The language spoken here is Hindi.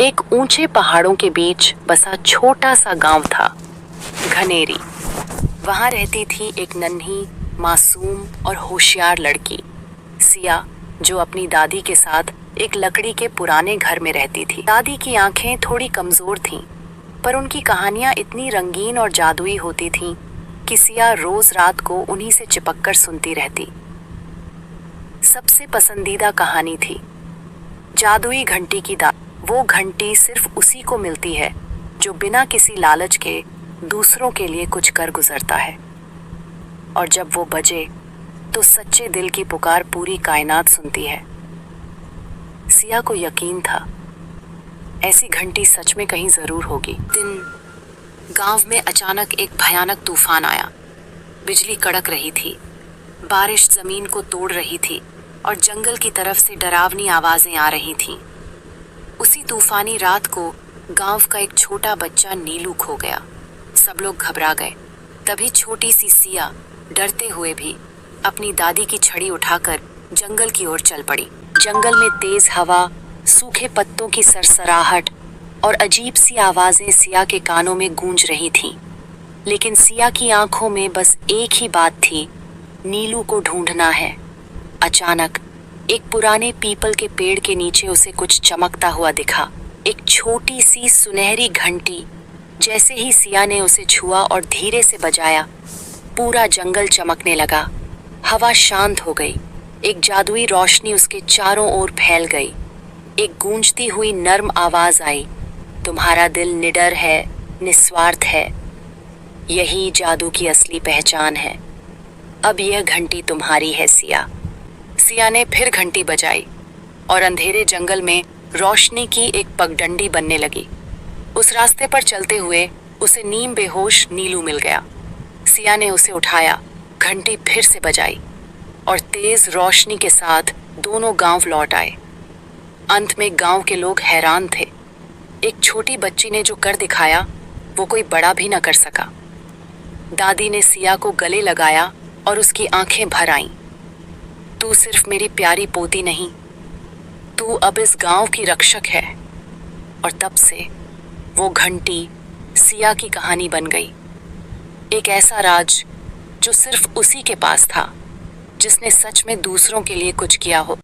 एक ऊंचे पहाड़ों के बीच बसा छोटा सा गांव था, घनेरी। वहां रहती थी एक नन्ही, मासूम और होशियार लड़की, सिया, जो अपनी दादी के साथ एक लकड़ी के पुराने घर में रहती थी। दादी की आंखें थोड़ी कमजोर थीं, पर उनकी कहानियां इतनी रंगीन और जादुई होती थीं कि सिया रोज रात को उन्हीं से चिपककर सुनती रहती। सबसे पसंदीदा कहानी थी जादुई घंटी की। वो घंटी सिर्फ उसी को मिलती है जो बिना किसी लालच के दूसरों के लिए कुछ कर गुजरता है, और जब वो बजे तो सच्चे दिल की पुकार पूरी कायनात सुनती है। सिया को यकीन था ऐसी घंटी सच में कहीं जरूर होगी। दिन गांव में अचानक एक भयानक तूफान आया। बिजली कड़क रही थी, बारिश जमीन को तोड़ रही थी और जंगल की तरफ से डरावनी आवाजें आ रही थीं। उसी तूफानी रात को गांव का एक छोटा बच्चा नीलू खो गया। सब लोग घबरा गए। तभी छोटी सी सिया डरते हुए भी अपनी दादी की छड़ी उठाकर जंगल की ओर चल पड़ी। जंगल में तेज हवा, सूखे पत्तों की सरसराहट और अजीब सी आवाजें सिया के कानों में गूंज रही थीं। लेकिन सिया की आंखों में बस एक ही बात थी, नीलू को ढूंढना है। अचानक एक पुराने पीपल के पेड़ के नीचे उसे कुछ चमकता हुआ दिखा, एक छोटी सी सुनहरी घंटी। जैसे ही सिया ने उसे छुआ और धीरे से बजाया, पूरा जंगल चमकने लगा। हवा शांत हो गई, एक जादुई रोशनी उसके चारों ओर फैल गई। एक गूंजती हुई नर्म आवाज आई, तुम्हारा दिल निडर है, निस्वार्थ है। यही जादू की असली पहचान है। अब यह घंटी तुम्हारी है सिया। सिया ने फिर घंटी बजाई और अंधेरे जंगल में रोशनी की एक पगडंडी बनने लगी। उस रास्ते पर चलते हुए उसे नीम बेहोश नीलू मिल गया। सिया ने उसे उठाया, घंटी फिर से बजाई और तेज रोशनी के साथ दोनों गांव लौट आए। अंत में गांव के लोग हैरान थे। एक छोटी बच्ची ने जो कर दिखाया वो कोई बड़ा भी न कर सका। दादी ने सिया को गले लगाया और उसकी आंखें भर आईं। तू सिर्फ मेरी प्यारी पोती नहीं, तू अब इस गांव की रक्षक है। और तब से वो घंटी सिया की कहानी बन गई। एक ऐसा राज जो सिर्फ उसी के पास था जिसने सच में दूसरों के लिए कुछ किया हो।